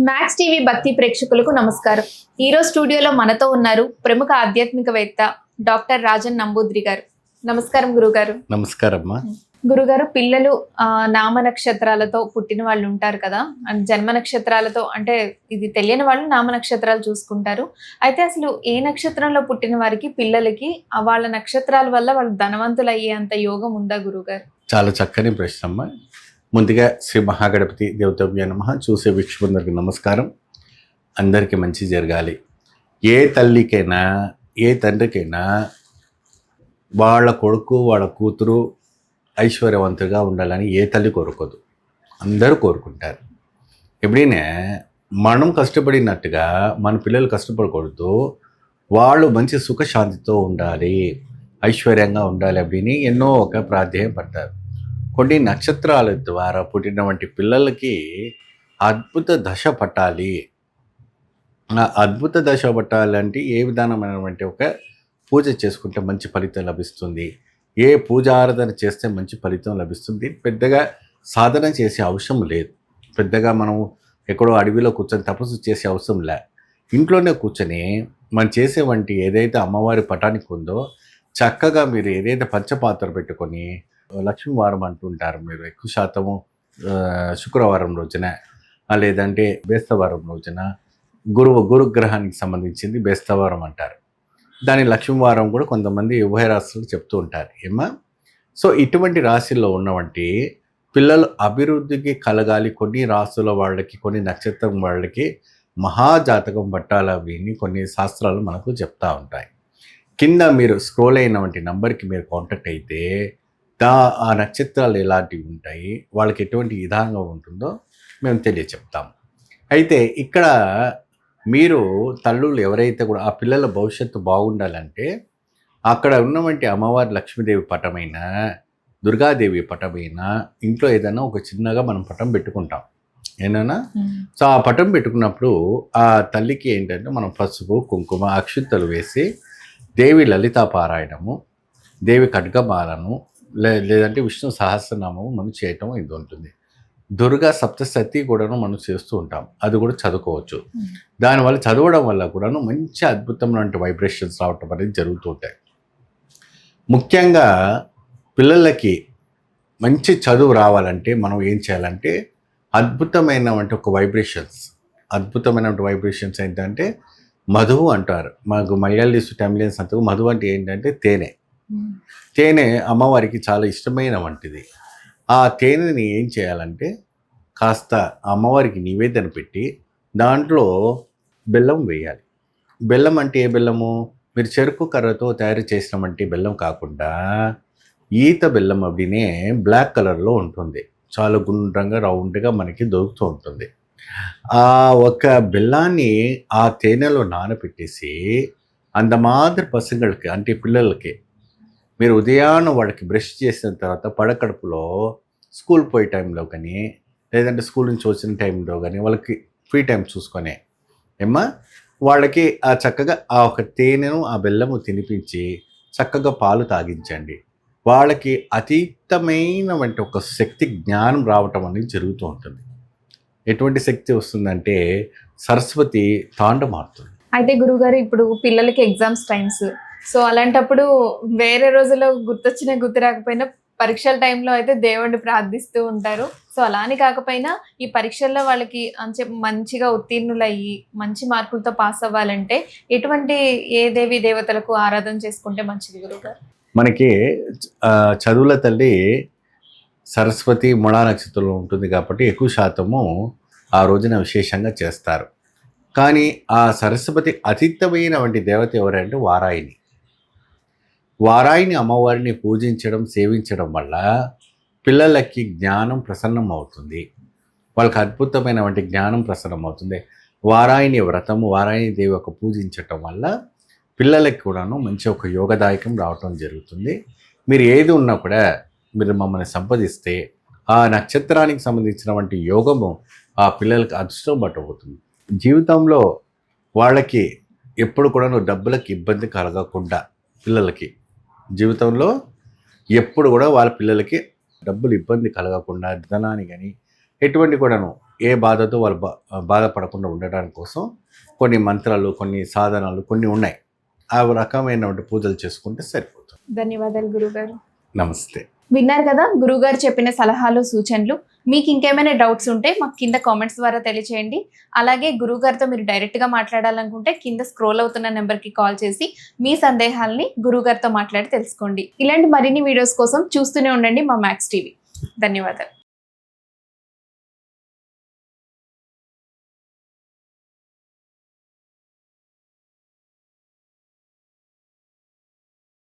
Max TV భక్తి ప్రేక్షకులకు నమస్కారం. ఈరోజు స్టూడియోలో మనతో ఉన్నారు ప్రముఖ ఆధ్యాత్మికవేత్త డాక్టర్ రాజన్ నంబూద్రి గారు. నమస్కారం గురుగారు. నమస్కారమ్మా. గురుగారు, పిల్లలు నామ నక్షత్రాలతో పుట్టిన వాళ్ళు ఉంటారు కదా, జన్మ నక్షత్రాలతో అంటే ఇది తెలియని వాళ్ళు నామ నక్షత్రాలు చూసుకుంటారు. అయితే అసలు ఏ నక్షత్రంలో పుట్టిన వారికి పిల్లలకి వాళ్ళ నక్షత్రాల వల్ల వాళ్ళు ధనవంతులు అయ్యేంత యోగం ఉందా గురుగారు? చాలా చక్కని ప్రశ్న అమ్మా. ముందుగా శ్రీ మహాగణపతి దేవతాభ్యో నమః. చూసే వీక్షకులందరికీ నమస్కారం. అందరికీ మంచి జరగాలి. ఏ తల్లికైనా ఏ తండ్రికైనా వాళ్ళ కొడుకు వాళ్ళ కూతురు ఐశ్వర్యవంతుగా ఉండాలని ఏ తల్లి కోరుకోదు, అందరూ కోరుకుంటారు. ఎప్పుడైనా మనం కష్టపడినట్టుగా మన పిల్లలు కష్టపడకూడదు, వాళ్ళు మంచి సుఖశాంతితో ఉండాలి, ఐశ్వర్యంగా ఉండాలి அப்படின்னு ఎన్నో ఒక ప్రాధేయపడతారు. కొన్ని నక్షత్రాల ద్వారా పుట్టినటువంటి పిల్లలకి అద్భుత దశ పట్టాలి. ఆ అద్భుత దశ పట్టాలంటే ఏ విధానమైనటువంటి ఒక పూజ చేసుకుంటే మంచి ఫలితం లభిస్తుంది, ఏ పూజారాధన చేస్తే మంచి ఫలితం లభిస్తుంది. పెద్దగా సాధన చేసే అవసరం లేదు. పెద్దగా మనం ఎక్కడో అడవిలో కూర్చొని తపస్సు చేసే అవసరం లే. ఇంట్లోనే కూర్చొని మనం చేసే వంటి ఏదైతే అమ్మవారి పటానికి ఉందో చక్కగా మీరు ఏదైతే పంచపాత్ర పెట్టుకొని, లక్ష్మీవారం అంటుంటారు మీరు ఎక్కువ శాతము శుక్రవారం రోజున, లేదంటే బేస్తవారం రోజున, గురుగ్రహానికి సంబంధించింది బేస్తవారం అంటారు. దాని లక్ష్మీవారం కూడా కొంతమంది ఉభయ రాశులు చెప్తూ ఉంటారు ఏమా. సో ఇటువంటి రాశిల్లో ఉన్నవంటి పిల్లలు అభివృద్ధికి కలగాలి. కొన్ని రాశుల వాళ్ళకి, కొన్ని నక్షత్రం వాళ్ళకి మహాజాతకం పట్టాల విని కొన్ని శాస్త్రాలు మనకు చెప్తూ ఉంటాయి. కింద మీరు స్క్రోల్ అయినటువంటి నంబర్కి మీరు కాంటాక్ట్ అయితే ఆ నక్షత్రాలు ఎలాంటివి ఉంటాయి, వాళ్ళకి ఎటువంటి విధానంగా ఉంటుందో మేము తెలియచెప్తాము. అయితే ఇక్కడ మీరు తల్లులు ఎవరైతే కూడా ఆ పిల్లల భవిష్యత్తు బాగుండాలంటే అక్కడ ఉన్నటువంటి అమ్మవారి లక్ష్మీదేవి పటమైన, దుర్గాదేవి పటమైన ఇంట్లో ఏదైనా ఒక చిన్నగా మనం పటం పెట్టుకుంటాం ఏనా. సో ఆ పటం పెట్టుకున్నప్పుడు ఆ తల్లికి ఏంటంటే మనం పసుపు కుంకుమ అక్షింతలు వేసి దేవి లలితా పారాయణము, దేవి ఖడ్గమాలను లేదంటే విష్ణు సహస్రనామము మనం చేయటం ఇది ఉంటుంది. దుర్గా సప్తశతి కూడాను మనం చేస్తూ ఉంటాం, అది కూడా చదువుకోవచ్చు. దానివల్ల చదవడం వల్ల కూడాను మంచి అద్భుతమైన వైబ్రేషన్స్ రావటం అనేది జరుగుతూ ఉంటాయి. ముఖ్యంగా పిల్లలకి మంచి చదువు రావాలంటే మనం ఏం చేయాలంటే అద్భుతమైనటువంటి ఒక అద్భుతమైనటువంటి వైబ్రేషన్స్ ఏంటంటే మధువు అంటారు. మాకు మలయాళీస్ టమిలియన్స్ అంతకు మధువు అంటే ఏంటంటే తేనె అమ్మవారికి చాలా ఇష్టమైన వంటిది. ఆ తేనెని ఏం చేయాలంటే కాస్త అమ్మవారికి నివేదన పెట్టి దాంట్లో బెల్లం వేయాలి. బెల్లం అంటే ఏ బెల్లము? మీరు చెరుకు కర్రతో తయారు చేసినటువంటి బెల్లం కాకుండా ఈత బెల్లం అవినే బ్లాక్ కలర్లో ఉంటుంది, చాలా గుండ్రంగా రౌండ్గా మనకి దొరుకుతూ ఉంటుంది. ఆ ఒక బెల్లాన్ని ఆ తేనెలో నానబెట్టేసి అంత మాదిరి పసంగళ్ళకి అంటే పిల్లలకి మీరు ఉదయాన్నే వాళ్ళకి బ్రష్ చేసిన తర్వాత పడకడుపులో స్కూల్ పోయే టైంలో కానీ లేదంటే స్కూల్ నుంచి వచ్చిన టైంలో కానీ వాళ్ళకి ఫ్రీ టైం చూసుకొని వాళ్ళకి ఆ చక్కగా ఆ ఒక తేనెను ఆ బెల్లము తినిపించి చక్కగా పాలు తాగించండి. వాళ్ళకి అతీతమైనటువంటి ఒక శక్తి జ్ఞానం రావటం అనేది జరుగుతూ ఉంటుంది. ఎటువంటి శక్తి వస్తుందంటే సరస్వతి తాండమాడుతుంది. అయితే గురుగారు, ఇప్పుడు పిల్లలకి ఎగ్జామ్స్ టైమ్స్, సో అలాంటప్పుడు వేరే రోజుల్లో గుర్తు రాకపోయినా పరీక్షల టైంలో అయితే దేవుణ్ణి ప్రార్థిస్తూ ఉంటారు. సో అలా అని కాకపోయినా ఈ పరీక్షల్లో వాళ్ళకి మంచిగా ఉత్తీర్ణులయ్యి మంచి మార్కులతో పాస్ అవ్వాలంటే ఎటువంటి ఏ దేవి దేవతలకు ఆరాధన చేసుకుంటే మంచిది గురుగారు? మనకి చదువుల తల్లి సరస్వతి మూలా నక్షత్రంలో ఉంటుంది కాబట్టి ఎక్కువ శాతము ఆ రోజున విశేషంగా చేస్తారు. కానీ ఆ సరస్వతి అతీతమైన వంటి దేవత ఎవరంటే వారాయిని అమ్మవారిని పూజించడం, సేవించడం వల్ల పిల్లలకి జ్ఞానం ప్రసన్నం అవుతుంది. వాళ్ళకి అద్భుతమైనటువంటి జ్ఞానం ప్రసన్నం అవుతుంది. వారాయిని వ్రతము, వారాయిని దేవి యొక్క పూజించటం వల్ల పిల్లలకి కూడాను మంచి ఒక యోగదాయకం రావటం జరుగుతుంది. మీరు ఏది ఉన్నా కూడా మీరు మమ్మల్ని సంపాదిస్తే ఆ నక్షత్రానికి సంబంధించినటువంటి యోగము ఆ పిల్లలకి అదృష్టం పట్టబోతుంది. జీవితంలో వాళ్ళకి ఎప్పుడు కూడా డబ్బులకి ఇబ్బంది కలగకుండా, పిల్లలకి జీవితంలో ఎప్పుడు కూడా వాళ్ళ పిల్లలకి డబ్బులు ఇబ్బంది కలగకుండా, ధనాన్ని కానీ ఎటువంటి కూడాను ఏ బాధతో వాళ్ళు బాధపడకుండా ఉండడానికి కోసం కొన్ని మంత్రాలు, కొన్ని సాధనాలు కొన్ని ఉన్నాయి. ఆ రకమైనటువంటి పూజలు చేసుకుంటే సరిపోతుంది. ధన్యవాదాలు గురుగారు. నమస్తే. విన్నారు కదా గురుగారు చెప్పిన సలహాలు, సూచనలు. మీకు ఇంకేమైనా డౌట్స్ ఉంటే మాకు కింద కామెంట్స్ ద్వారా తెలియచేయండి. అలాగే గురుగారితో మీరు డైరెక్ట్గా మాట్లాడాలనుకుంటే కింద స్క్రోల్ అవుతున్న నెంబర్కి కాల్ చేసి మీ సందేహాలని గురుగారితో మాట్లాడి తెలుసుకోండి. ఇలాంటి మరిన్ని వీడియోస్ కోసం చూస్తూనే ఉండండి మా మ్యాక్స్ టీవీ. ధన్యవాదాలు.